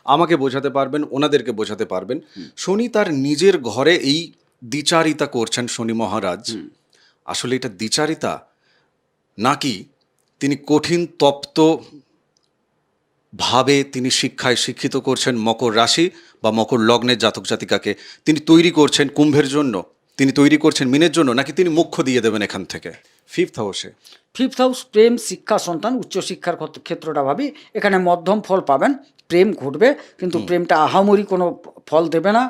আমাকে বোঝাতে পারবেন, ওনাদেরকে বোঝাতে পারবেন। শনি তার নিজের ঘরে এই দ্বিচারিতা করছেন শনি মহারাজ। আসলে এটা দ্বিচারিতা নাকি তিনি কঠিন তপ্ত ভাবে তিনি শিক্ষায় শিক্ষিত করছেন মকর রাশি বা মকর লগ্নের জাতক জাতিকাকে, তিনি তৈরি করছেন কুম্ভের জন্য, তিনি তৈরি করছেন মিনের জন্য, নাকি তিনি মোক্ষ দিয়ে দেবেন এখান থেকে? ফিফথ হাউসে ফিফথ হাউস প্রেম, শিক্ষা, সন্তান, উচ্চশিক্ষার ক্ষেত্রটা ভাবি। এখানে মধ্যম ফল পাবেন, প্রেম ঘটবে, কিন্তু প্রেমটা আহামরি কোনো ফল দেবে না।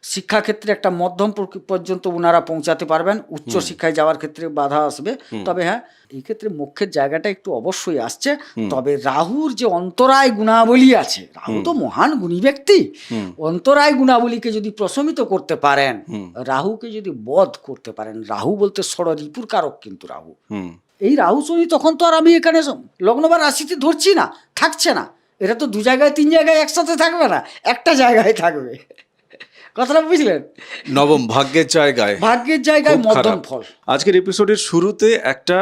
শিক্ষাক্ষেত্রে একটা মধ্যম পর্যন্ত ওনারা পৌঁছাতে পারবেন, উচ্চশিক্ষায় যাওয়ার ক্ষেত্রে বাধা আসবে। তবে হ্যাঁ, এই ক্ষেত্রে মোক্ষের জায়গাটা একটু অবশ্যই আসছে। তবে রাহুর যে অন্তরায় গুণাবলী আছে, রাহু তো মহান গুণী ব্যক্তি, অন্তরায় গুণাবলীকে যদি প্রশমিত করতে পারেন, রাহুকে যদি বধ করতে পারেন, রাহু বলতে ষড়রিপুর কারক কিন্তু রাহু। এই রাহু শনি তখন তো আর আমি এখানে লগ্ন বা রাশিতে ধরছি না, থাকছে না। এটা তো দু জায়গায় তিন জায়গায় একসাথে থাকবে না, একটা জায়গায় থাকবে। কথাটা বুঝলেন? নবম ভাগ্যের জায়গায়, ভাগ্যের জায়গায় খুব মধ্যম খারাপ। ফল। আজকের এপিসোডের শুরুতে একটা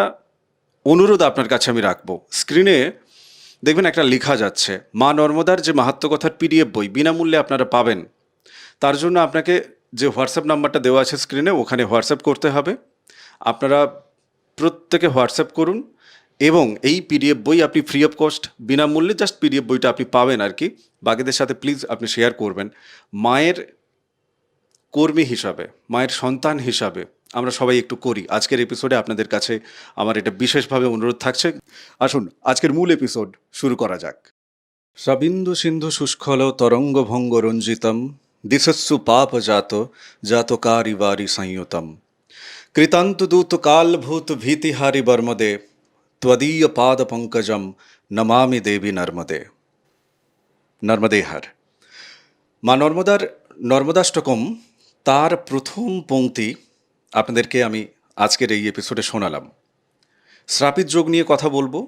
অনুরোধ আপনার কাছে আমি রাখবো। স্ক্রিনে দেখবেন একটা লেখা যাচ্ছে, মা নর্মদার যে মাহাত্ম্য কথার পিডিএফ বই বিনামূল্যে আপনারা পাবেন। তার জন্য আপনাকে যে হোয়াটসঅ্যাপ নাম্বারটা দেওয়া আছে স্ক্রিনে, ওখানে হোয়াটসঅ্যাপ করতে হবে। আপনারা প্রত্যেকে হোয়াটসঅ্যাপ করুন এবং এই পিডিএফ বই আপনি ফ্রি অফ কস্ট বিনামূল্যে জাস্ট পিডিএফ বইটা আপনি পাবেন আর কি। বাকিদের সাথে প্লিজ আপনি শেয়ার করবেন। মায়ের কর্মী হিসাবে, মায়ের সন্তান হিসাবে আমরা সবাই একটু করি। আজকের এপিসোডে আপনাদের কাছে আমার এটা বিশেষভাবে অনুরোধ থাকছে। আসুন আজকের মূল এপিসোড শুরু করা যাক। সবিন্দু সিন্ধু শুষ্কল তরঙ্গ ভঙ্গ রঞ্জিতম দিশস্সু পাপ জাত জাতকারি বারি সংযুতম কৃতান্ত দূত কালভূত ভীতিহারি বর্মদে ত্বদীয় পাদ পঙ্কজম নমামি দেবী নর্মদে। নর্মদেহার মা নর্মদার নর্মদাষ্টকম, তার প্রথম পংক্তি আপনাদেরকে আমি আজকের এই এপিসোডে শোনালাম। শ্রাপিত যোগ নিয়ে কথা বলবো।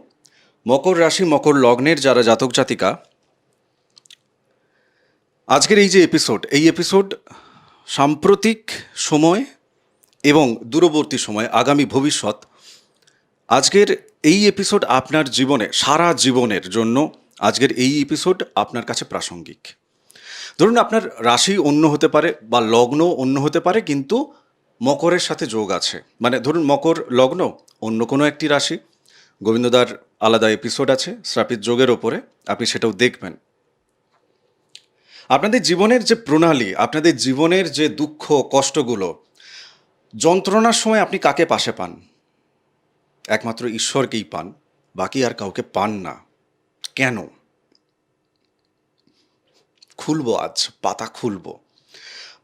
মকর রাশি মকর লগ্নের যারা জাতক জাতিকা, আজকের এই যে এপিসোড, এই এপিসোড সাম্প্রতিক সময় এবং দূরবর্তী সময়, আগামী ভবিষ্যৎ, আজকের এই এপিসোড আপনার জীবনে, সারা জীবনের জন্য আজকের এই এপিসোড আপনার কাছে প্রাসঙ্গিক। ধরুন আপনার রাশি অন্য হতে পারে বা লগ্ন অন্য হতে পারে, কিন্তু মকরের সাথে যোগ আছে। মানে ধরুন মকর লগ্ন, অন্য কোনো একটি রাশি। গোবিন্দদার আলাদা এপিসোড আছে শ্রাপিত যোগের ওপরে, আপনি সেটাও দেখবেন। আপনাদের জীবনের যে প্রণালী, আপনাদের জীবনের যে দুঃখ কষ্টগুলো, যন্ত্রণার সময় আপনি কাকে পাশে পান? একমাত্র ঈশ্বরকেই পান, বাকি আর কাউকে পান না। কেন? খুলবো, আজ পাতা খুলবো।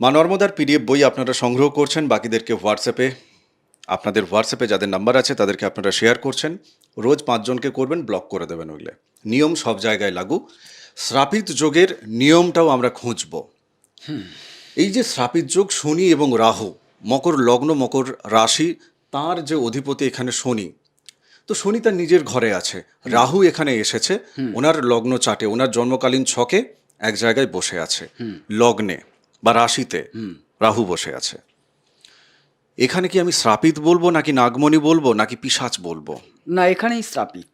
মা নর্মদার পিডিএফ বই আপনারা সংগ্রহ করছেন, বাকিদেরকে হোয়াটসঅ্যাপে, আপনাদের হোয়াটসঅ্যাপে যাদের নাম্বার আছে তাদেরকে আপনারা শেয়ার করছেন। রোজ 5 জনকে করবেন, ব্লক করে দেবেন। ওইলে নিয়ম সব জায়গায় লাগু। শ্রাপিত যোগের নিয়মটাও আমরা খুঁজব। এই যে শ্রাপিত যোগ, শনি এবং রাহু, মকর লগ্ন মকর রাশি, তার যে অধিপতি এখানে শনি, তো শনি তার নিজের ঘরে আছে, রাহু এখানে এসেছে ওনার লগ্ন চাটে, ওনার জন্মকালীন ছকে এক জায়গায় বসে আছে, লগ্নে বা রাশিতে রাহু বসে আছে। এখানে কি আমি শ্রাপিত বলবো, নাকি নাগমণি বলবো, নাকি পিশাচ বলবো? না, এখানেই শ্রাপিত।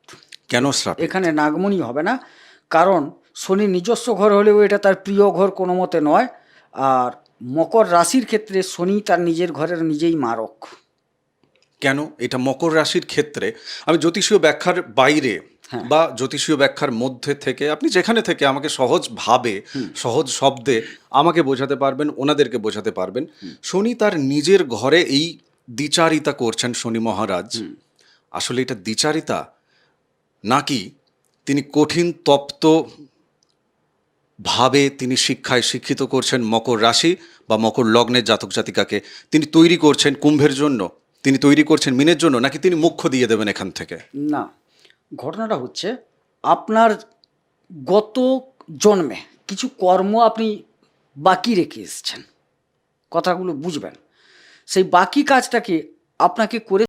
কেন শ্রাপিত? এখানে নাগমণি হবে না, কারণ শনি নিজস্ব ঘর হলেও এটা তার প্রিয় ঘর কোনো মতে নয়। আর মকর রাশির ক্ষেত্রে শনি তার নিজের ঘরের নিজেই মারক। কেন? এটা মকর রাশির ক্ষেত্রে আমি জ্যোতিষীয় ব্যাখ্যার বাইরে বা জ্যোতিষীয় ব্যাখ্যার মধ্যে থেকে, আপনি যেখানে থেকে আমাকে সহজভাবে, সহজ শব্দে আমাকে বোঝাতে পারবেন, ওনাদেরকে বোঝাতে পারবেন। শনি তার নিজের ঘরে এই দ্বিচারিতা করছেন শনি মহারাজ। আসলে এটা দ্বিচারিতা নাকি তিনি কঠিন তপ্ত ভাবে তিনি শিক্ষায় শিক্ষিত করছেন মকর রাশি বা মকর লগ্নের জাতক জাতিকাকে, তিনি তৈরি করছেন কুম্ভের জন্য, তিনি তৈরি করছেন মিনের জন্য, নাকি তিনি মোক্ষ দিয়ে দেবেন এখান থেকে? না, ঘটনাটা হচ্ছে আপনার গত জন্মে কিছু কর্ম আপনি বাকি রেখে এসেছেন। কথাগুলো বুঝবেন। সেই বাকি কাজটাকে আপনাকে করে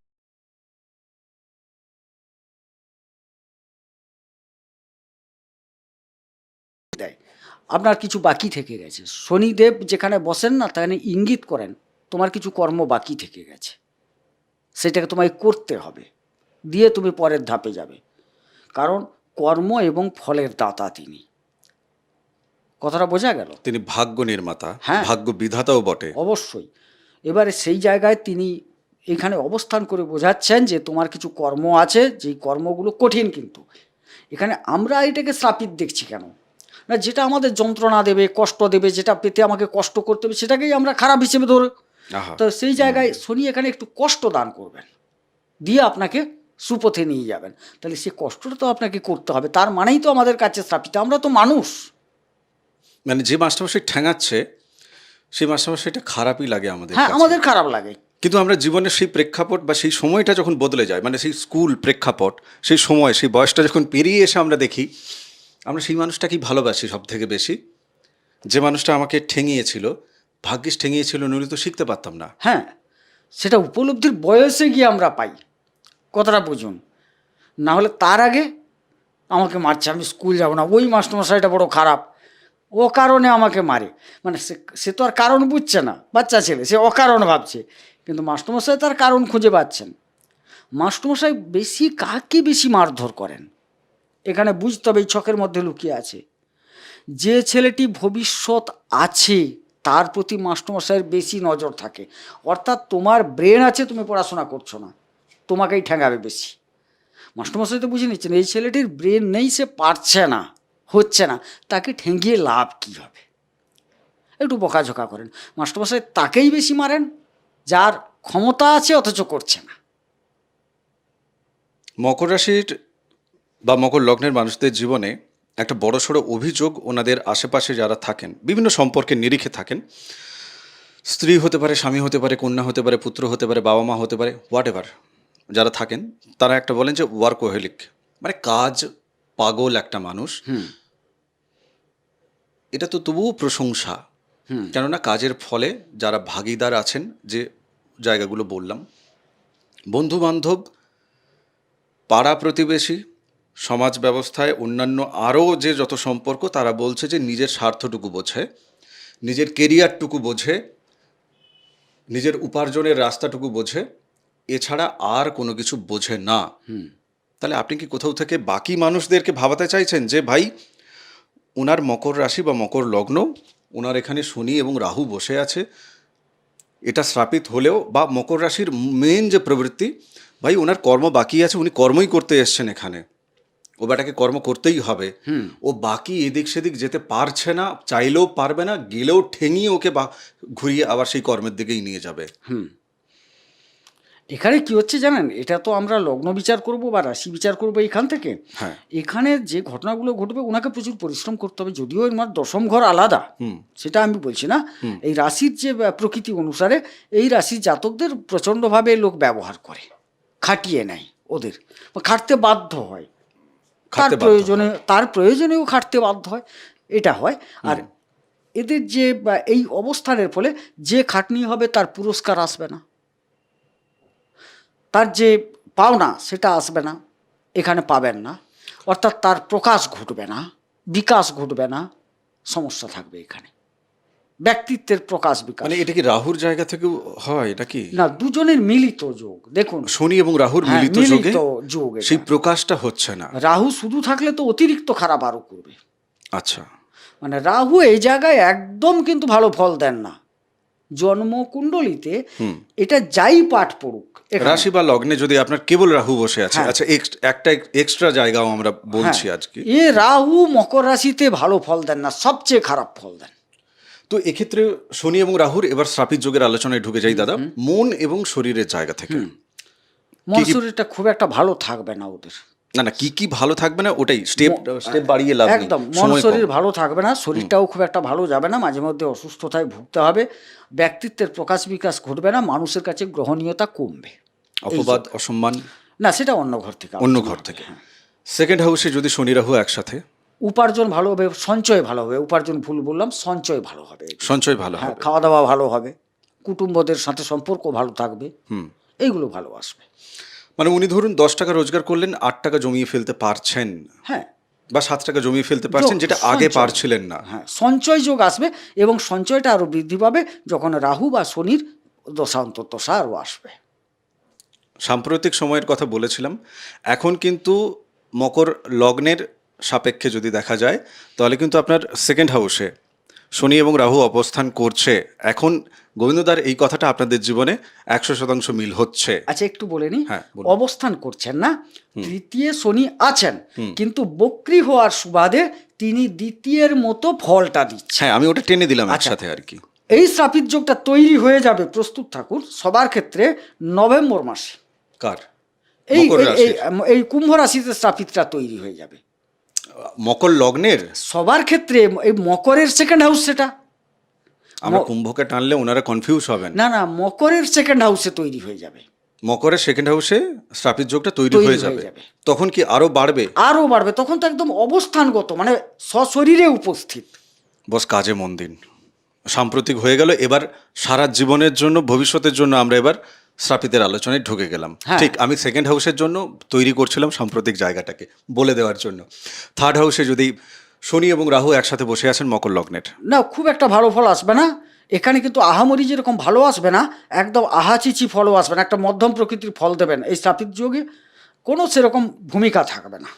দেয়। আপনার কিছু বাকি থেকে গেছে। শনিদেব যেখানে বসেন না, সেখানে ইঙ্গিত করেন তোমার কিছু কর্ম বাকি থেকে গেছে, সেটাকে তোমায় করতে হবে, দিয়ে তুমি পরের ধাপে যাবে। কারণ কর্ম এবং ফলের দাতা তিনি। কথাটা বোঝা গেল? তিনি ভাগ্য নির্মাতা, হ্যাঁ। ভাগ্য বিধাতাও বটে। অবশ্যই। এবারে সেই জায়গায় তিনি এখানে অবস্থান করে বোঝাচ্ছেন যে তোমার কিছু কর্ম আছে, যেই কর্মগুলো কঠিন কিন্তু। এখানে আমরা এটাকে শ্রাপিত দেখছি কেন? না, যেটা আমাদের যন্ত্রণা দেবে, কষ্ট দেবে, যেটা পেতে আমাকে কষ্ট করতে হবে, সেটাকেই আমরা খারাপ হিসেবে ধরে। আহা, তো সেই জায়গায় শনি এখানে একটু কষ্ট দান করবেন, দিয়ে আপনাকে সুপথে নিয়ে যাবেন। তাহলে সে কষ্টটা তো আপনাকে করতে হবে, তার মানেই তো আমাদের কাছে শ্রাপিত। আমরা তো মানুষ। মানে যে মাস্টারমশাই ঠ্যাঙাচ্ছে সেই মাস্টারমশাইটা খারাপই লাগে আমাদের হ্যাঁ, কাছে। আমাদের খারাপ লাগে। কিন্তু আমরা জীবনের সেই প্রেক্ষাপট বা সেই সময়টা যখন বদলে যায়, মানে সেই স্কুল প্রেক্ষাপট, সেই সময়, সেই বয়সটা যখন পেরিয়ে এসে আমরা দেখি, আমরা সেই মানুষটাকেই ভালোবাসি সব থেকে বেশি। যে মানুষটা আমাকে ঠেঙিয়েছিল, ভাগ্যিস ঠেঙিয়েছিল, নইলে তো শিখতে পারতাম না। হ্যাঁ, সেটা উপলব্ধির বয়সে গিয়ে আমরা পাই। কথাটা বুঝুন। না হলে তার আগে আমাকে মারছে, আমি স্কুল যাব না, ওই মাস্টারমশাইটা বড় খারাপ, ও কারণে আমাকে মারে। মানে সে তো আর কারণ বুঝছে না, বাচ্চা ছেলে, সে অকারণ ভাবছে। কিন্তু মাস্টারমশাই তার কারণ খুঁজে পাচ্ছেন। মাস্টারমশাই কাকে বেশি মারধর করেন, এখানে বুঝতে হবে, এই ছকের মধ্যে লুকিয়ে আছে। যে ছেলেটি ভবিষ্যৎ আছে তার প্রতি মাস্টারমশাইয়ের বেশি নজর থাকে। অর্থাৎ তোমার ব্রেন আছে, তুমি পড়াশোনা করছো না, তোমাকেই ঠ্যাঙাবে বেশি। মাস্টারমশাই তো বুঝে নিচ্ছেন এই ছেলেটির ব্রেন নেই, সে পারছে না, হচ্ছে না, তাকে ঠেঙ্গিয়ে লাভ কী হবে, একটু বকাঝকা করেন। মাস্টারমশাই তাকেই বেশি মারেন যার ক্ষমতা আছে অথচ করছে না। মকর রাশির বা মকর লগ্নের মানুষদের জীবনে একটা বড়সড় অভিযোগ, ওনাদের আশেপাশে যারা থাকেন, বিভিন্ন সম্পর্কের নিরিখে থাকেন, স্ত্রী হতে পারে, স্বামী হতে পারে, কন্যা হতে পারে, পুত্র হতে পারে, বাবা মা হতে পারে, হোয়াট এভার যারা থাকেন, তারা একটা বলেন যে ওয়ার্কোহেলিক, মানে কাজ পাগল একটা মানুষ। এটা তো তবুও প্রশংসা, কেননা কাজের ফলে যারা ভাগিদার আছেন, যে জায়গাগুলো বললাম, বন্ধু বান্ধব, পাড়া প্রতিবেশী, সমাজ ব্যবস্থায় অন্যান্য আরও যে যত সম্পর্ক, তারা বলছে যে নিজের স্বার্থটুকু বোঝে, নিজের কেরিয়ারটুকু বোঝে, নিজের উপার্জনের রাস্তাটুকু বোঝে, এছাড়া আর কোনো কিছু বোঝে না। তাহলে আপনি কি কোথাও থেকে বাকি মানুষদেরকে ভাবাতে চাইছেন যে ভাই, ওনার মকর রাশি বা মকর লগ্ন, ওনার এখানে শনি এবং রাহু বসে আছে, এটা শ্রাপিত হলেও, বা মকর রাশির মেন যে প্রবৃত্তি, ভাই ওনার কর্ম বাকি আছে, উনি কর্মই করতে এসছেন এখানে, ও বেটাকে কর্ম করতেই হবে, ও বাকি এদিক সেদিক যেতে পারছে না, চাইলেও পারবে না, গেলেও ঠেঙিয়ে ওকে ঘুরিয়ে আবার সেই কর্মের দিকেই নিয়ে যাবে। এখানে কি হচ্ছে জানেন, এটা তো আমরা লগ্ন বিচার করব বা রাশি বিচার করব এখান থেকে। হ্যাঁ। এখানে যে ঘটনাগুলো ঘটবে ওনাকে প্রচুর পরিশ্রম করতে হবে, যদিও এর দশম ঘর আলাদা, সেটা আমি বলছি না। এই রাশির যে প্রকৃতি অনুসারে এই রাশির জাতকদের প্রচণ্ডভাবে লোক ব্যবহার করে, খাটিয়ে নেয়, ওদের খাটতে বাধ্য হয়, তার প্রয়োজনেও খাটতে বাধ্য হয়, এটা হয়। আর এদের যে এই অবস্থানের ফলে যে খাটনি হবে তার পুরস্কার আসবে না, তার যে পাওনা সেটা আসবে না, এখানে পাবেন না। অর্থাৎ তার প্রকাশ ঘটবে না, বিকাশ ঘটবে না, সমস্যা থাকবে এখানে, ব্যক্তিত্বের প্রকাশ বিকাশ। মানে এটা কি রাহুর জায়গা থেকে হয় নাকি? না, দুজনের মিলিত যোগ, দেখুন শনি এবং রাহুর মিলিত যোগ, সেই প্রকাশটা হচ্ছে না। রাহু শুধু থাকলে তো অতিরিক্ত খারাপ আরো করবে। আচ্ছা, মানে রাহু এই জায়গায় একদম কিন্তু ভালো ফল দেন না জন্মকুণ্ডলিতে, এটা যাই পাঠ পড়ুক। রাশি বা লগ্নে যদি আপনার কেবল রাহু বসে আছে, আচ্ছা, একটা এক্সট্রা জায়গাও আমরা বলছি আজকে, রাহু মকর রাশিতে ভালো ফল দেন না, সবচেয়ে খারাপ ফল দেন। তো এক্ষেত্রে শনি এবং রাহুর এবার শ্রাপিত যোগের আলোচনায় ঢুকে যাই দাদা, মন এবং শরীরের জায়গা থেকে। মন শরীরটা খুব একটা ভালো থাকবে না ওদের। না, কি ভালো থাকবে না, ওটাই স্টেপ বাড়িয়ে লাভ নেই। একদম মন শরীর ভালো থাকবে না, শরীরটাও খুব একটা ভালো যাবে না, মাঝে মধ্যে অসুস্থতায় ভুগতে হবে, ব্যক্তিত্বের প্রকাশ বিকাশ ঘটবে না, মানুষের কাছে গ্রহণীয়তা কমবে, অপবাদ অসম্মান না, সেটা অন্য ঘর থেকে। সেকেন্ড হাউসে যদি শনি রাহু একসাথে, উপার্জন ভালো হবে, সঞ্চয় ভালো হবে, উপার্জন ভুল বললাম, সঞ্চয় ভালো হবে, সঞ্চয় ভালো হবে, খাওয়া দাওয়া ভালো হবে, কুটুম্বদের সাথে সম্পর্ক ভালো থাকবে, এইগুলো ভালো আসবে। মানে উনি ধরুন 10 টাকা রোজগার করলেন, 8 টাকা জমিয়ে ফেলতে পারছেন, হ্যাঁ, বা 7 টাকা জমিয়ে ফেলতে পারছেন, যেটা আগে পারছিলেন না। হ্যাঁ, সঞ্চয় যোগ আসবে, এবং সঞ্চয়টা আরো বৃদ্ধি পাবে যখন রাহু বা শনির দশা আরও আসবে। সাম্প্রতিক সময়ের কথা বলেছিলাম, এখন কিন্তু মকর লগ্নের সাপেক্ষে যদি দেখা যায়, তাহলে কিন্তু আপনার সেকেন্ড হাউসে শনি এবং রাহু অবস্থান করছে এখন, গোবিন্দদার এই কথাটা আপনাদের জীবনে 100% মিল হচ্ছে। আচ্ছা একটু বলে নি, হ্যাঁ, বলুন। অবস্থান করছেন না, তৃতীয় শনি আছেন, কিন্তু বক্রী হওয়ার সুবাদে তিনি দ্বিতীয়ের মতো ফলটা দিচ্ছেন। হ্যাঁ, আমি ওটা টেনে দিলাম আচ্ছা। একসাথে আর কি। এই শ্রাপিত যোগটা তৈরি হয়ে যাবে, প্রস্তুত থাকুন সবার ক্ষেত্রে, নভেম্বর মাসে। কার? এই মকর এই- রাশির? এই- এই কুম্ভ রাশিতে শ্রাপিতটা তৈরি হয়ে যাবে মকর লগ্নের? সবার ক্ষেত্রে। এই মকরের সেকেন্ড হাউস সেটা, আমরা কুম্ভকে টানলে ওনারা কনফিউজ হবেন। না না, মকরের সেকেন্ড হাউসে তৈরি হয়ে যাবে, মকরের সেকেন্ড হাউসে শ্রাপিত যোগটা তৈরি তৈরি হয়ে হয়ে যাবে। যাবে। তখন কি আরো বাড়বে? আরও বাড়বে, তখন তো একদম অবস্থানগত, মানে সশরীরে উপস্থিত। বস কাজে মন দিন। সাম্প্রতিক হয়ে গেল, এবার সারা জীবনের জন্য, ভবিষ্যতের জন্য আমরা এবার শ্রাপিতের আলোচনায় ঢুকে গেলাম। হ্যাঁ। ঠিক, আমি সেকেন্ড হাউসের জন্য তৈরি করছিলাম সাম্প্রতিক জায়গাটাকে বলে দেওয়ার জন্য। থার্ড হাউসে যদি শনি এবং রাহু একসাথে বসে আছেন মকর লগ্নের, না, খুব একটা ভালো ফল আসবে না এখানে, কিন্তু আহামরি যেরকম ভালো আসবে না, একদম আহাচিচি ফলও আসবে না, একটা মধ্যম প্রকৃতির ফল দেবেন এই শ্রাপিত যোগে, কোনো সেরকম ভূমিকা থাকবে না।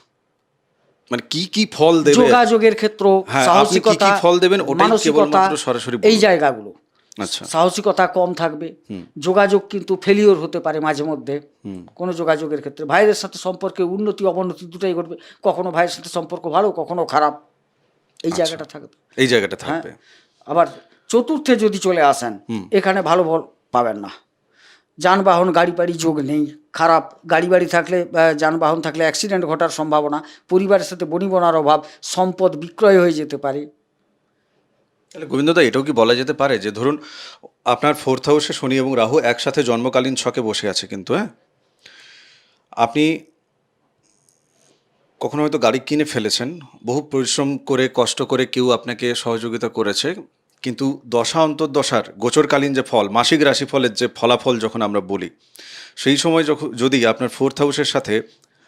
মানে কি কি ফল দেবে? যোগাযোগের ক্ষেত্র, হ্যাঁ, আপনি কি সাহসিকতা, কি ফল দেবেন ওটাই মানসিকতা, কেবলমাত্র সরাসরি বলুন। এই জায়গাগুলো। আচ্ছা। সাহসিকতা কম থাকবে, যোগাযোগ কিন্তু ফেলিওর হতে পারে মাঝে মধ্যে, কোনো যোগাযোগের ক্ষেত্রে ভাইয়ের সাথে সম্পর্কে উন্নতি অবনতি দুটাই ঘটবে, কখনো ভাইয়ের সাথে সম্পর্ক ভালো, কখনো খারাপ, এই জায়গাটা থাকবে। এই জায়গাটা হ্যাঁ, থাকবে। আবার চতুর্থে যদি চলে আসেন, এখানে ভালো ফল পাবেন না। যানবাহন গাড়ি বাড়ি যোগ নেই, খারাপ গাড়ি বাড়ি থাকলে, যানবাহন থাকলে অ্যাক্সিডেন্ট ঘটার সম্ভাবনা, পরিবারের সাথে বনিবনার অভাব, সম্পদ বিক্রয় হয়ে যেতে পারে। তাহলে গোবিন্দদা এটাও কি বলা যেতে পারে যে ধরুন আপনার ফোর্থ হাউসে শনি এবং রাহু একসাথে জন্মকালীন ছকে বসে আছে, কিন্তু হ্যাঁ, আপনি কখনো হয়তো গাড়ি কিনে ফেলেছেন, বহু পরিশ্রম করে কষ্ট করে কেউ আপনাকে সহযোগিতা করেছে, কিন্তু দশা অন্তর্দশার গোচরকালীন যে ফল, মাসিক রাশিফলের যে ফলাফল যখন আমরা বলি, সেই সময় যখন যদি আপনার ফোর্থ হাউসের সাথে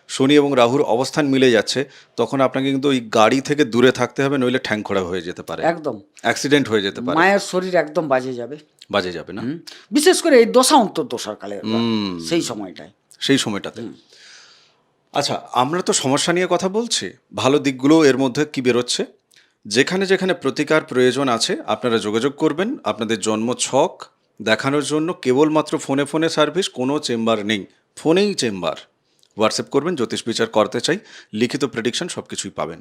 শনি এবং রাহুর অবস্থান মিলে যাচ্ছে, তখন আপনাকে কিন্তু ওই গাড়ি থেকে দূরে থাকতে হবে, নইলে ঠ্যাংখোড়া হয়ে যেতে পারে, একদম অ্যাক্সিডেন্ট হয়ে যেতে পারে, মায়ের শরীর একদম বাজে যাবে, বাজে যাবে না বিশেষ করে এই দশা অন্তর্দশার কালে, সেই সময়টায়। সেই সময়টাতে। আচ্ছা, আমরা তো সমস্যা নিয়ে কথা বলছি, ভালো দিকগুলো এর মধ্যে কি বেরোচ্ছে? যেখানে যেখানে প্রতিকার প্রয়োজন আছে আপনারা যোগাযোগ করবেন। আপনাদের জন্ম ছক দেখানোর জন্য কেবলমাত্র ফোনে ফোনে সার্ভিস, কোনো চেম্বার নেই, ফোনেই চেম্বার। হোয়াটসঅ্যাপ করবেন, জ্যোতিষ বিচার করতে চাই, লিখিত প্রেডিকশন সব কিছুই পাবেন।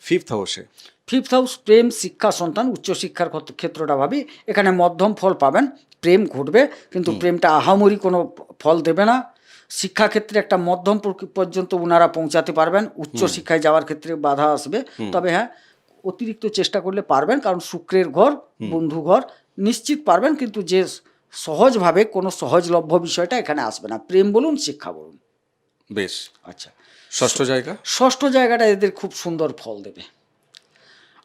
ফিফথ হাউসে ফিফথ হাউস প্রেম, শিক্ষা, সন্তান, উচ্চশিক্ষার ক্ষেত্রটা ভাবি, এখানে মধ্যম ফল পাবেন, প্রেম ঘটবে, কিন্তু প্রেমটা আহামরি কোনো ফল দেবে না। শিক্ষাক্ষেত্রে একটা মধ্যম পর্যন্ত ওনারা পৌঁছাতে পারবেন, উচ্চশিক্ষায় যাওয়ার ক্ষেত্রে বাধা আসবে, তবে হ্যাঁ অতিরিক্ত চেষ্টা করলে পারবেন, কারণ শুক্রের ঘর, বন্ধু ঘর, নিশ্চিত পারবেন, কিন্তু যে সহজভাবে কোনো সহজলভ্য বিষয়টা এখানে আসবে না, প্রেম বলুন, শিক্ষা বলুন। বেশ। আচ্ছা, ষষ্ঠ জায়গা? ষষ্ঠ জায়গাটা এদের খুব সুন্দর ফল দেবে,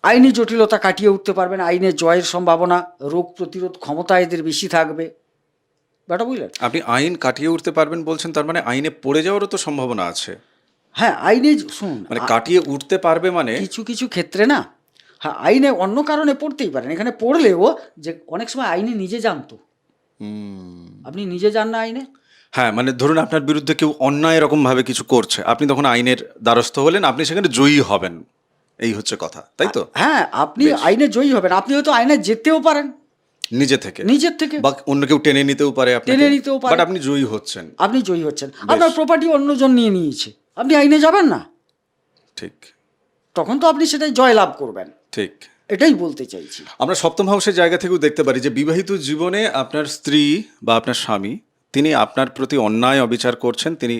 আইনি জটিলতা কাটিয়ে উঠতে পারবেন, আইনে জয়ের সম্ভাবনা, রোগ প্রতিরোধ ক্ষমতা এদের বেশি থাকবে, ব্যাটা বুঝলেন? আপনি আইন কাটিয়ে উঠতে পারবেন বলছেন, তার মানে আইনে পড়ে যাওয়ারও তো সম্ভাবনা আছে। হ্যাঁ, আইনে শুনুন, মানে কাটিয়ে উঠতে পারবে মানে কিছু কিছু ক্ষেত্রে না, হ্যাঁ আইনে অন্য কারণে পড়তেই পারেন, এখানে পড়লেও যে অনেক সময় আইনে নিজে জানতো, আপনি নিজে জান না আইনে, হ্যাঁ, মানে ধরুন আপনার বিরুদ্ধে কেউ অন্যায় রকমভাবে কিছু করছে, আপনি তখন আইনের দ্বারস্থ হলেন, আপনি সেখানে জয়ী হবেন, এই হচ্ছে কথা, তাই তো? হ্যাঁ আপনি আইনে জয়ী হবেন, আপনি হয়তো আইনে যেতেও পারেন নিজে থেকে, নিজের থেকে, বা অন্য কেউ টেনে নিতেও পারে আপনাকে, টেনে নিতেও পারে। বাট আপনি জয়ী হচ্ছেন। আপনি জয়ী হচ্ছেন, আপনার প্রপার্টি অন্যজন নিয়ে নিয়েছে, আপনি আইনে যাবেন না, ঠিক তখন তো আপনি সেটাই জয় লাভ করবেন, ঠিক। এটাই বলতে চাইছি। আমরা সপ্তম হাউসের জায়গা থেকেও দেখতে পারি যে বিবাহিত জীবনে আপনার স্ত্রী বা আপনার স্বামী, তিনি আপনার প্রতি অন্যায় অবিচার করছেন, তিনি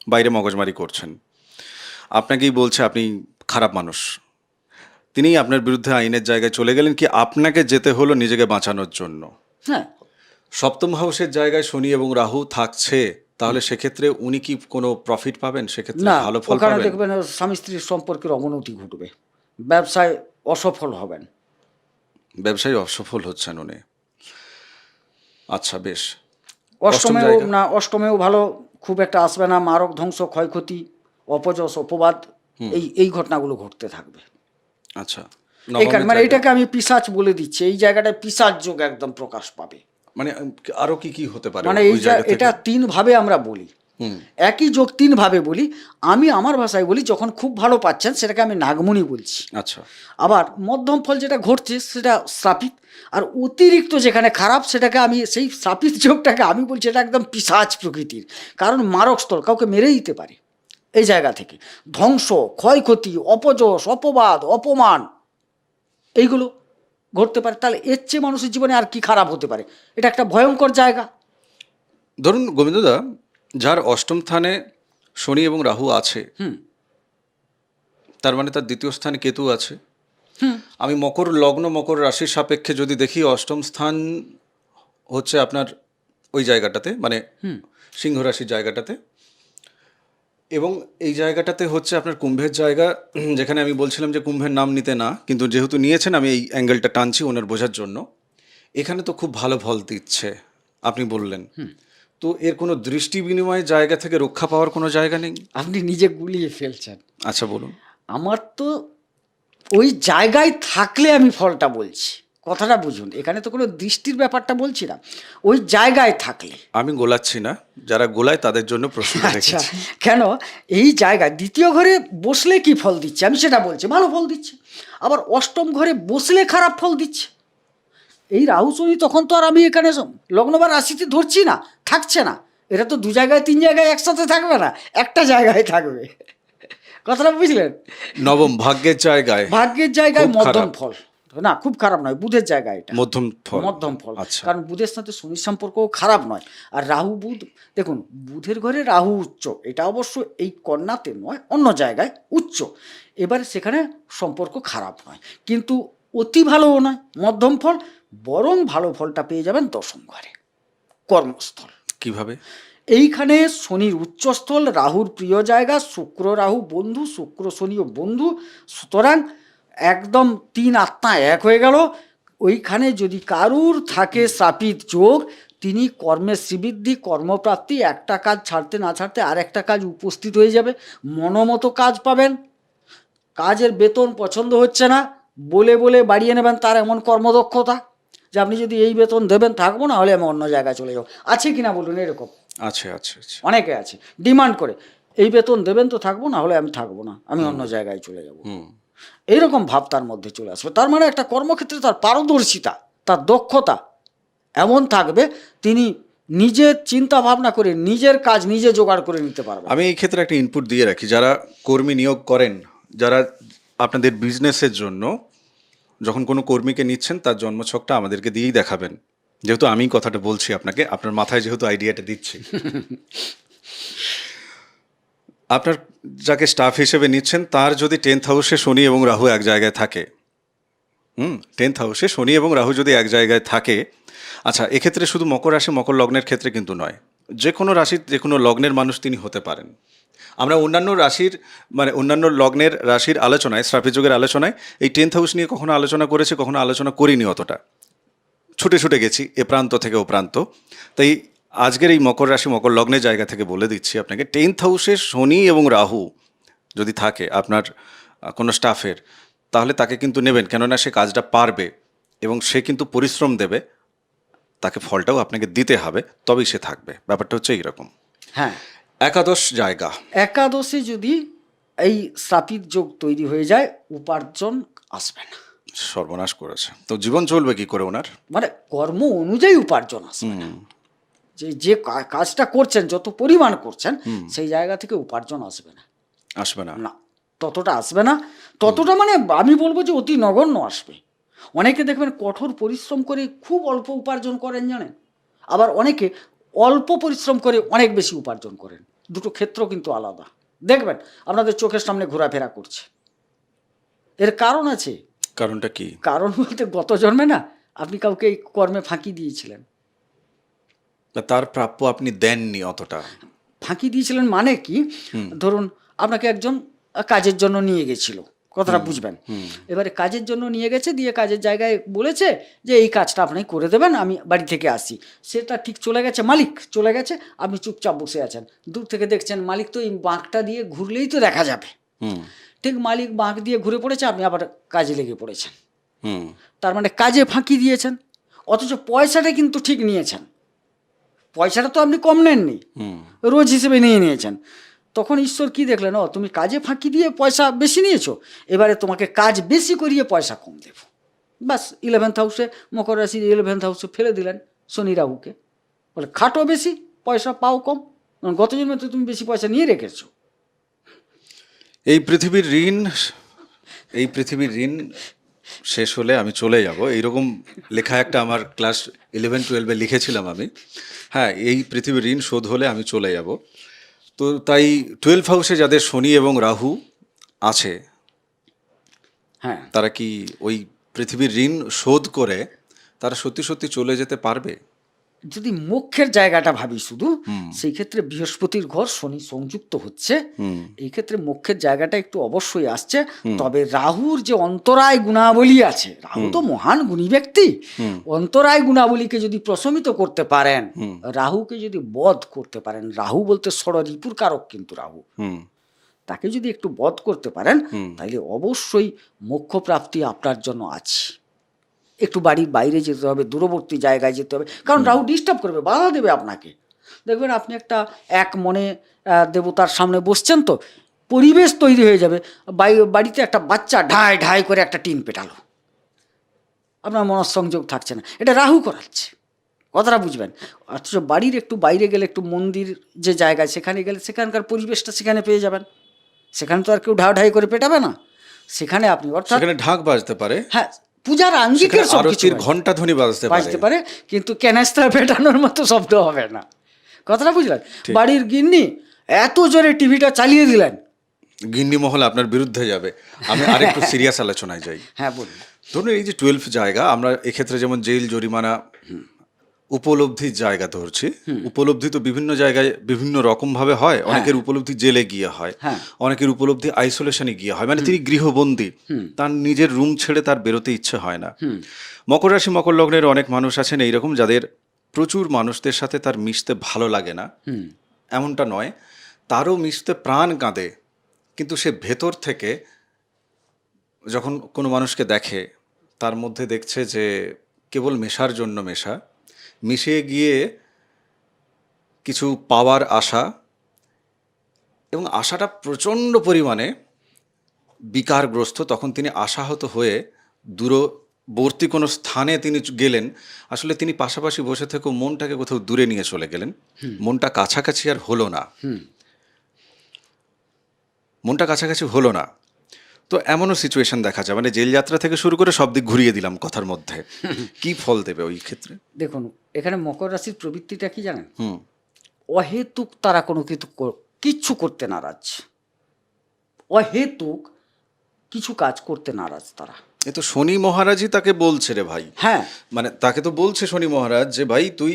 বাইরে মগজমারি করছেন, আপনাকেই বলছে আপনি খারাপ মানুষ, তিনিই আপনার বিরুদ্ধে আইনের জায়গায় চলে গেলেন, কি আপনাকে যেতে হলো নিজেকে বাঁচানোর জন্য। হ্যাঁ, সপ্তম হাউসের জায়গায় শনি এবং রাহু থাকছে, তাহলে সেক্ষেত্রে উনি কি কোনো প্রফিট পাবেন? সেক্ষেত্রে না, ভালো ফল ওখানে পাবেন? দেখবেন স্বামী স্ত্রীর সম্পর্কের অবনতি ঘটবে, ব্যবসায় অসফল হবেন। ব্যবসায়ী অসফল হচ্ছেন উনি। আচ্ছা, বেশ। অষ্টম অষ্টমেও জায়গা? না, অষ্টমেও ভালো খুব একটা আসবে না, মারক ধ্বংস, ক্ষয়ক্ষতি, অপযশ, অপবাদ, এই ঘটনাগুলো ঘটতে থাকবে। আচ্ছা, এখানে নবমের মানে জায়গা? এটাকে আমি পিশাচ বলে দিচ্ছি, এই জায়গাটায় পিশাচ যোগ একদম প্রকাশ পাবে। মানে আরো কি কি হতে পারে মানে ওই জায়গা থেকে? এটা তিন ভাবে আমরা বলি, একই যোগ 3 ভাবে বলি। আমি আমার ভাষায় বলি, যখন খুব ভালো পাচ্ছেন সেটাকে আমি নাগমণি বলছি। আচ্ছা, আবার মধ্যম ফল যেটা ঘটছে সেটা শ্রাপিত, আর অতিরিক্ত যেখানে খারাপ সেটাকে আমি সেই শ্রাপিত যোগটাকে আমি বলছি এটা একদম পিশাচ প্রকৃতির। কারণ মারক স্থল, কাউকে মেরে দিতে পারে এই জায়গা থেকে। ধ্বংস, ক্ষয়ক্ষতি, অপযশ, অপবাদ, অপমান এইগুলো ঘটতে পারে। তাহলে এর চেয়ে মানুষের জীবনে আর কি খারাপ হতে পারে? এটা একটা ভয়ঙ্কর জায়গা। ধরুন গোবিন্দদা, যার অষ্টম স্থানে শনি এবং রাহু আছে, তার মানে তার দ্বিতীয় স্থানে কেতু আছে। আমি মকর লগ্ন, মকর রাশির সাপেক্ষে যদি দেখি, অষ্টম স্থান হচ্ছে আপনার ওই জায়গাটাতে, মানে সিংহ রাশির জায়গাটাতে, এবং এই জায়গাটাতে হচ্ছে আপনার কুম্ভের জায়গা, যেখানে আমি বলছিলাম যে কুম্ভের নাম নিতে না, কিন্তু যেহেতু নিয়েছেন আমি এই অ্যাঙ্গেলটা টানছি ওনার বোঝার জন্য। এখানে তো খুব ভালো ফল দিচ্ছে আপনি বললেন, তো এর কোনো দৃষ্টি বিনিময় জায়গা থেকে রক্ষা পাওয়ার কোনো জায়গা নেই? আপনি নিজে গুলিয়ে ফেলছেন। আচ্ছা বলুন। আমার তো ওই জায়গায় থাকলে আমি ফলটা বলছি, কথাটা বুঝুন। এখানে তো কোনো দৃষ্টির ব্যাপারটা বলছি না, ওই জায়গায় থাকলে। আমি গোলাচ্ছি না, যারা গোলায় তাদের জন্য প্রশ্ন আচ্ছা, রেখেছি। কেন এই জায়গায় দ্বিতীয় ঘরে বসলে কি ফল দিচ্ছে আমি সেটা বলছি, ভালো ফল দিচ্ছে। আবার অষ্টম ঘরে বসলে খারাপ ফল দিচ্ছে। এই রাহু শনি তখন তো আর আমি এখানে লগ্ন বা রাশিতে ধরছি না, থাকছে না। এটা তো 2 জায়গায় 3 জায়গায় একসাথে থাকবে না, একটা জায়গায় থাকবে। কথাটা বুঝলেন? নবম ভাগ্যের জায়গায়, ভাগ্যের জায়গায় খুব মধ্যম খারাপ। ফল, না খুব খারাপ নয়, বুধের জায়গায় এটা মধ্যম ফল। মধ্যম ফল। আচ্ছা, কারণ বুধের সাথে শনির সম্পর্কও খারাপ নয়। আর রাহু বুধ, দেখুন বুধের ঘরে রাহু উচ্চ, এটা অবশ্য এই কন্যাতে নয়, অন্য জায়গায় উচ্চ। এবারে সেখানে সম্পর্ক খারাপ নয়, কিন্তু অতি ভালোও নয়, মধ্যম ফল। বরং ভালো ফলটা পেয়ে যাবেন দশম ঘরে, কর্মস্থল। কিভাবে? এইখানে শনির উচ্চস্থল, রাহুর প্রিয় জায়গা, শুক্র রাহু বন্ধু, শুক্র শনিও বন্ধু। সুতরাং একদম 3 আত্মা এক হয়ে গেল। ওইখানে যদি কারুর থাকে শ্রাপিত যোগ, তিনি কর্মের শ্রীবৃদ্ধি, কর্মপ্রাপ্তি, একটা কাজ ছাড়তে না ছাড়তে আর একটা কাজ উপস্থিত হয়ে যাবে, মনোমতো কাজ পাবেন। কাজের বেতন পছন্দ হচ্ছে না বলে বলে বাড়িয়ে নেবেন তার এমন কর্মদক্ষতা যে আপনি যদি এই বেতন দেবেন থাকবো, না হলে আমি অন্য জায়গায় চলে যাবো। আছে কিনা বলুন? এরকম আছে, আছে, আছে। অনেকে আছে, ডিমান্ড করে এই বেতন দেবেন তো থাকবো, না হলে আমি থাকবো না, আমি অন্য জায়গায় চলে যাব। এইরকম ভাব তার মধ্যে চলে আসবে। তার মানে একটা কর্মক্ষেত্রে তার পারদর্শিতা, তার দক্ষতা এমন থাকবে, তিনি নিজের চিন্তা ভাবনা করে নিজের কাজ নিজে জোগাড় করে নিতে পারবেন। আমি এই ক্ষেত্রে একটা ইনপুট দিয়ে রাখি, যারা কর্মী নিয়োগ করেন, যারা আপনাদের বিজনেসের জন্য যখন কোনো কর্মীকে নিচ্ছেন, তার জন্মছকটা আমাদেরকে দিয়েই দেখাবেন। যেহেতু আমি কথাটা বলছি আপনাকে, আপনার মাথায় যেহেতু আইডিয়াটা দিচ্ছি। আপনার যাকে স্টাফ হিসেবে নিচ্ছেন, তার যদি 10th হাউসে শনি এবং রাহু এক জায়গায় থাকে, 10th হাউসে শনি এবং রাহু যদি এক জায়গায় থাকে, আচ্ছা, এক্ষেত্রে শুধু মকর রাশি মকর লগ্নের ক্ষেত্রে কিন্তু নয়, যে কোনো রাশির যে কোনো লগ্নের মানুষ তিনি হতে পারেন। আমরা অন্যান্য রাশির, মানে অন্যান্য লগ্নের রাশির আলোচনায়, শ্রাপিত যোগের আলোচনায় এই 10th হাউস নিয়ে কখনো আলোচনা করেছি, কখনো আলোচনা করিনি, অতটা ছুটে ছুটে গেছি এ প্রান্ত থেকে ও প্রান্ত। তাই আজকের এই মকর রাশি মকর লগ্নের জায়গা থেকে বলে দিচ্ছি আপনাকে, 10th হাউসে শনি এবং রাহু যদি থাকে আপনার কোনো স্টাফের, তাহলে তাকে কিন্তু নেবেন, কেননা সে কাজটা পারবে এবং সে কিন্তু পরিশ্রম দেবে, তাকে ফলটাও আপনাকে দিতে হবে, তবেই সে থাকবে। ব্যাপারটা হচ্ছে এইরকম। হ্যাঁ, একাদশ জায়গা, একাদশে যদি এই শ্রাপিত যোগ তৈরি হয়ে যায়, উপার্জন আসবে না। সর্বনাশ করেছে, তো জীবন চলবে কি করে ওনার? মানে কর্ম অনুযায়ী উপার্জন আসবে না। যে যে কাজটা করছেন, যত পরিমাণ করছেন, সেই জায়গা থেকে উপার্জন আসবে না। আসবে না? না, ততটা আসবে না। ততটা মানে আমি বলবো যে অতি নগণ্য আসবে। অনেকে দেখবেন কঠোর পরিশ্রম করে খুব অল্প উপার্জন করেন জানেন, আবার অনেকে অল্প পরিশ্রম করে অনেক বেশি উপার্জন করেন। দুটো ক্ষেত্র কিন্তু আলাদা। দেখবেন আপনাদের চোখের সামনে ঘোরাফেরা করছে। এর কারণ আছে। কারণটা কি? কারণ বলতে গত জন্মে না আপনি কাউকে এই কর্মে ফাঁকি দিয়েছিলেন। তার প্রাপ্য আপনি দেননি অতটা। ফাঁকি দিয়েছিলেন মানে কি? ধরুন আপনাকে একজন কাজের জন্য নিয়ে গেছিল, কথাটা বুঝবেন। এবারে কাজের জন্য নিয়ে গেছে, দিয়ে কাজের জায়গায় বলেছে যে এই কাজটা আপনি করে দেবেন, আমি বাড়ি থেকে আসি। সেটা ঠিক চলে গেছে, মালিক চলে গেছে, আপনি চুপচাপ বসে আছেন। দূর থেকে দেখছেন মালিক তো এই বাঁকটা দিয়ে ঘুরলেই তো দেখা যাবে। ঠিক মালিক বাঁক দিয়ে ঘুরে পড়েছে, আপনি আবার কাজে লেগে পড়েছেন। তার মানে কাজে ফাঁকি দিয়েছেন, অথচ পয়সাটা কিন্তু ঠিক নিয়েছেন। পয়সাটা তো আপনি কম নেননি, হুম রোজ হিসেবে নিয়ে নিয়েছেন। তখন ঈশ্বর কি দেখলেন, ও তুমি কাজে ফাঁকি দিয়ে পয়সা বেশি নিয়েছো, এবারে তোমাকে কাজ বেশি করিয়ে পয়সা কম দেব। বাস 11th হাউসে, মকর রাশির 11th হাউসে ফেলে দিলেন শনি রাহুকে, বলে খাটো বেশি, পয়সা পাও কম, কারণ গত জন্মে তো তুমি বেশি পয়সা নিয়ে রেখেছো। এই পৃথিবীর ঋণ, এই পৃথিবীর ঋণ শেষ হলে আমি চলে যাব, এইরকম লেখা একটা আমার ক্লাস 11-12 লিখেছিলাম আমি। হ্যাঁ, এই পৃথিবীর ঋণ শোধ হলে আমি চলে যাব। তো তাই 12 হাউসে যাদের শনি এবং রাহু আছে, হ্যাঁ, তারা কি ওই পৃথিবীর ঋণ শোধ করে তারা সত্যি সত্যি চলে যেতে পারবে? যদি মোক্ষের জায়গাটা ভাবি শুধু, সেই ক্ষেত্রে বৃহস্পতির ঘর শনি সংযুক্ত হচ্ছে, এই ক্ষেত্রে মোক্ষের জায়গাটা একটু অবশ্যই আসছে। তবে রাহুর যে অন্তরায় গুণাবলী আছে, রাহু তো মহান গুণী ব্যক্তি, অন্তরায় গুণাবলীকে যদি প্রশমিত করতে পারেন, রাহুকে যদি বধ করতে পারেন, রাহু বলতে ষড়রিপুর কারক কিন্তু রাহু, হুম তাকে যদি একটু বধ করতে পারেন, তাহলে অবশ্যই মোক্ষ প্রাপ্তি আপনার জন্য আছে। একটু বাড়ির বাইরে যেতে হবে, দূরবর্তী জায়গায় যেতে হবে, কারণ রাহু ডিস্টার্ব করবে, বাধা দেবে আপনাকে। দেখবেন আপনি একটা এক মনে দেবতার সামনে বসছেন, তো পরিবেশ তৈরি হয়ে যাবে, বাড়িতে একটা বাচ্চা ঢাই ঢাই করে একটা টিন পেটালো, আপনার মনঃসংযোগ থাকছে না, এটা রাহু করাচ্ছে, কথাটা বুঝবেন। অথচ বাড়ির একটু বাইরে গেলে, একটু মন্দির যে জায়গায়, সেখানে গেলে সেখানকার পরিবেশটা সেখানে পেয়ে যাবেন, সেখানে তো আর কেউ ঢাই করে পেটাবে না, সেখানে আপনি অর্থাৎ সেখানে ঢাক বাজতে পারে, হ্যাঁ, পূজার আঙ্গিকের সব কিছু আরতির ঘন্টা ধ্বনি বাজতে বাজতে পারে, কিন্তু ক্যানাস্টার পেটানোর মতো শব্দ হবে না, কথাটা বুঝলেন। বাড়ির গিন্নি এত জোরে টিভিটা চালিয়ে দিলেন, গিন্নি মহল আপনার বিরুদ্ধে যাবে। আমি আরেকটু সিরিয়াস আলোচনায় যাই। হ্যাঁ বলুন। ধরুন এই যে 12 জায়গা, আমরা এক্ষেত্রে যেমন জেল, জরিমানা, উপলব্ধির জায়গা ধরছি। উপলব্ধি তো বিভিন্ন জায়গায় বিভিন্ন রকম ভাবে হয়। অনেকের উপলব্ধি জেলে গিয়ে হয়, হ্যাঁ। অনেকের উপলব্ধি আইসোলেশনে গিয়ে হয়, মানে তিনি গৃহবন্দী, তার নিজের রুম ছেড়ে তার বেরোতে ইচ্ছে হয় না। মকর রাশি, মকর লগ্নের অনেক মানুষ আছেন এইরকম, যাদের প্রচুর মানুষদের সাথে তার মিশতে ভালো লাগে না, এমনটা নয়, তারও মিশতে প্রাণ কাঁদে, কিন্তু সে ভেতর থেকে যখন কোনো মানুষকে দেখে, তার মধ্যে দেখছে যে কেবল মেশার জন্য মেশা, মিশে গিয়ে কিছু পাওয়ার আশা, এবং আশাটা প্রচণ্ড পরিমাণে বিকারগ্রস্ত, তখন তিনি আশাহত হয়ে দূরবর্তী কোনো স্থানে তিনি গেলেন। আসলে তিনি পাশাপাশি বসে থেকেও মনটাকে কোথাও দূরে নিয়ে চলে গেলেন, মনটা কাছাকাছি আর হলো না, মনটা কাছাকাছি হলো না। তো এমনও সিচুয়েশন দেখা যায়, মানে জেল যাত্রা থেকে শুরু করে সব দিক ঘুরিয়ে দিলাম কথার মধ্যে। কি ফল দেবে ওই ক্ষেত্রে? দেখুন, এখানে মকর রাশির প্রবৃত্তিটা কি জানেন, অহেতুক তারা কোনো কিচ্ছু করতে নারাজ, অহেতুক কিছু কাজ করতে নারাজ তারা। এ তো শনি মহারাজই তাকে বলছে রে ভাই, হ্যাঁ, মানে তাকে তো বলছে শনি মহারাজ যে ভাই তুই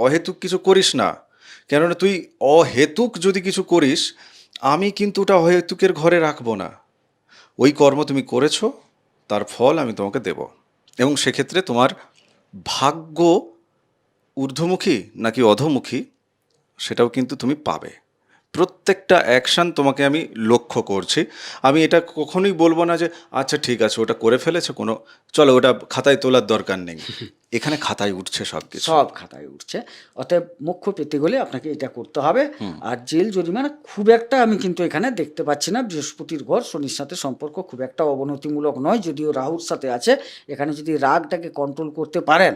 অহেতুক কিছু করিস না, কেননা তুই অহেতুক যদি কিছু করিস, আমি কিন্তু ওটা অহেতুকের ঘরে রাখবো না। ওই কর্ম তুমি করেছো, তার ফল আমি তোমাকে দেব, এবং সেক্ষেত্রে তোমার ভাগ্য ঊর্ধ্বমুখী নাকি অধোমুখী সেটাও কিন্তু তুমি পাবে। প্রত্যেকটা অ্যাকশান তোমাকে আমি লক্ষ্য করছি। আমি এটা কখনোই বলবো না যে আচ্ছা ঠিক আছে ওটা করে ফেলেছে, কোনো চলো ওটা খাতায় তোলার দরকার নেই। এখানে খাতায় উঠছে সব কিছু, সব খাতায় উঠছে। অতএব মোক্ষ পেতে গেলে আপনাকে এটা করতে হবে। আর জেল জরিমানা খুব একটা আমি কিন্তু এখানে দেখতে পাচ্ছি না। বৃহস্পতির ঘর শনির সাথে সম্পর্ক খুব একটা অবনতিমূলক নয়, যদিও রাহুর সাথে আছে। এখানে যদি রাগটাকে কন্ট্রোল করতে পারেন,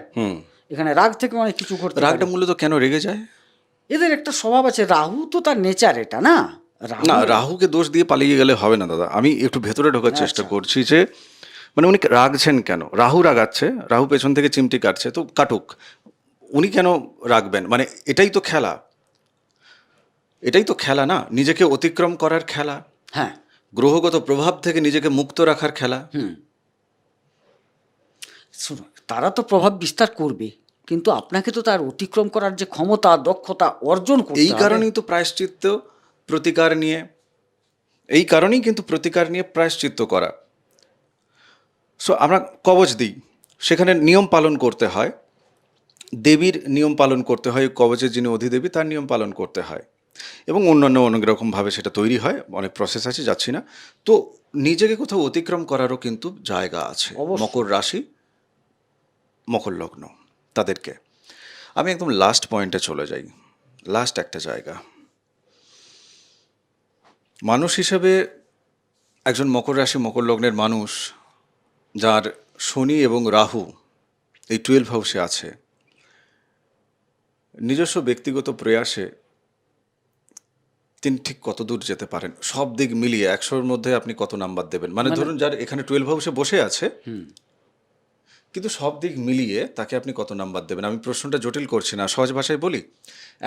এখানে রাগ থেকে অনেক কিছু করতে পারেন। রাগটা মূলত কেন রেগে যায়? এদের একটা স্বভাব আছে, রাহু তো তার নেচার এটা না। না, রাহুকে দোষ দিয়ে পালিয়ে গেলে হবে না দাদা। আমি একটু ভেতরে ঢোকার চেষ্টা করছি যে মানে উনি রাগছেন কেন? রাহু রাগাচ্ছে, রাহু পেছন থেকে চিমটি কাটছে, তো কাটুক, উনি কেন রাখবেন? মানে এটাই তো খেলা, এটাই তো খেলা না, নিজেকে অতিক্রম করার খেলা, হ্যাঁ, গ্রহগত প্রভাব থেকে নিজেকে মুক্ত রাখার খেলা। শুনুন, তারা তো প্রভাব বিস্তার করবে, কিন্তু আপনাকে তো তার অতিক্রম করার যে ক্ষমতা, দক্ষতা অর্জন করতে হবে। এই কারণেই তো প্রায়শ্চিত্ত, প্রতিকার নিয়ে, এই কারণেই কিন্তু প্রতিকার নিয়ে প্রায়শ্চিত্ত করা। সো আমরা কবচ দিই, সেখানে নিয়ম পালন করতে হয়, দেবীর নিয়ম পালন করতে হয়, কবচের যিনি অধিদেবী তার নিয়ম পালন করতে হয়, এবং অন্যান্য অনেক রকমভাবে সেটা তৈরি হয়, অনেক প্রসেস আছে, যাচ্ছি না। তো নিজেকে কোথাও অতিক্রম করারও কিন্তু জায়গা আছে অবশ্যই। মকর রাশি, মকর লগ্ন তাদেরকে। আমি একদম লাস্ট পয়েন্টে চলে যাই, লাস্ট একটা জায়গা। মানুষ হিসেবে একজন মকর রাশি মকর লগ্নের মানুষ যার শনি এবং রাহু এই 12 হাউসে আছে, নিজস্ব ব্যক্তিগত প্রয়াসে তিনি ঠিক কত দূর যেতে পারেন সব দিক মিলিয়ে 100-র মধ্যে আপনি কত নাম্বার দেবেন? মানে ধরুন যার এখানে 12 হাউসে বসে আছে, কিন্তু সব দিক মিলিয়ে তাকে আপনি কত নাম্বার দেবেন? আমি প্রশ্নটা জটিল করছি না, সহজ ভাষায় বলি।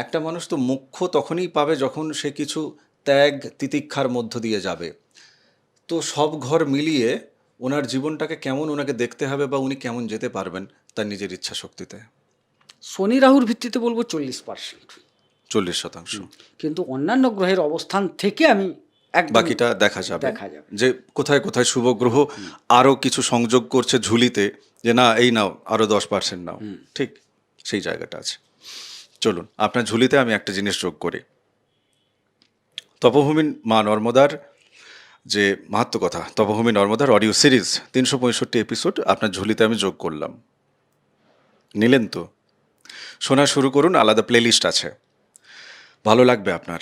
একটা মানুষ তো মুখ্য তখনই পাবে যখন সে কিছু ত্যাগ তিতিক্ষার মধ্য দিয়ে যাবে। তো সব ঘর মিলিয়ে ওনার জীবনটাকে কেমন ওনাকে দেখতে হবে বা উনি কেমন যেতে পারবেন তার নিজের ইচ্ছা শক্তিতে? শনি রাহুর ভিত্তিতে বলবো 40%, 40%। কিন্তু অন্যান্য গ্রহের অবস্থান থেকে আমি একদম বাকিটা দেখা যাবে দেখা যাবে। যে কোথায় কোথায় শুভ গ্রহ আরও কিছু সংযোগ করছে ঝুলিতে, যে না এই নাও আরও 10% নাও, ঠিক সেই জায়গাটা আছে। চলুন আপনার ঝুলিতে আমি একটা জিনিস যোগ করি। তপভূমি মা নর্মদার যে মাহাত্ম্যকথা, তপভূমি নর্মদার অডিও সিরিজ 365 এপিসোড আপনার ঝুলিতে আমি যোগ করলাম। নিলেন তো? শোনা শুরু করুন, আলাদা প্লেলিস্ট আছে, ভালো লাগবে আপনার।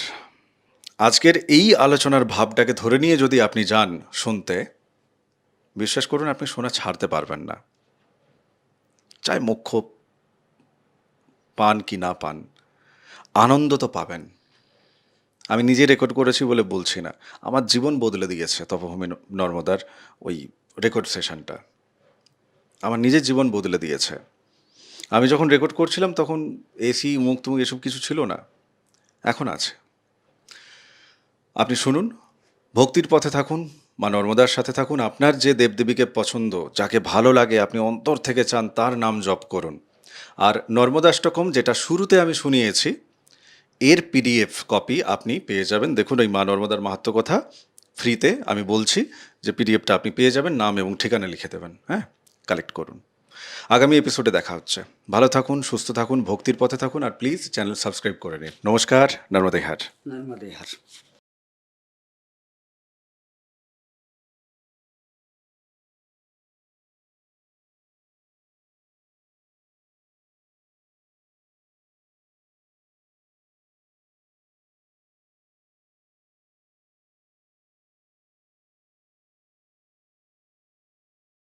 আজকের এই আলোচনার ভাবটাকে ধরে নিয়ে যদি আপনি যান শুনতে, বিশ্বাস করুন আপনি শোনা ছাড়তে পারবেন না। চাই মোক্ষ পান কি না পান, আনন্দ তো পাবেন। আমি নিজে রেকর্ড করেছি বলে বলছি না, আমার জীবন বদলে দিয়েছে তপভূমি নর্মদার ওই রেকর্ড সেশনটা, আমার নিজের জীবন বদলে দিয়েছে। আমি যখন রেকর্ড করছিলাম তখন এসি মুখ তুমুখ এসব কিছু ছিল না, এখন আছে। আপনি শুনুন, ভক্তির পথে থাকুন, মা নর্মদার সাথে থাকুন, আপনার যে দেবদেবীকে পছন্দ, যাকে ভালো লাগে, আপনি অন্তর থেকে চান তার নাম জপ করুন। আর নর্মদাষ্টকম যেটা শুরুতে আমি শুনিয়েছি, এর পিডিএফ কপি আপনি পেয়ে যাবেন। দেখুন ওই মা নর্মদার মাহাত্ম্যকথা ফ্রিতে আমি বলছি যে পিডিএফটা আপনি পেয়ে যাবেন, নাম এবং ঠিকানা লিখে দেবেন, হ্যাঁ, কালেক্ট করুন। আগামী এপিসোডে দেখা হচ্ছে। ভালো থাকুন, সুস্থ থাকুন, ভক্তির পথে থাকুন, আর প্লিজ চ্যানেল সাবস্ক্রাইব করে নিন। নমস্কার, নর্মদে হার। নর্মদে হার।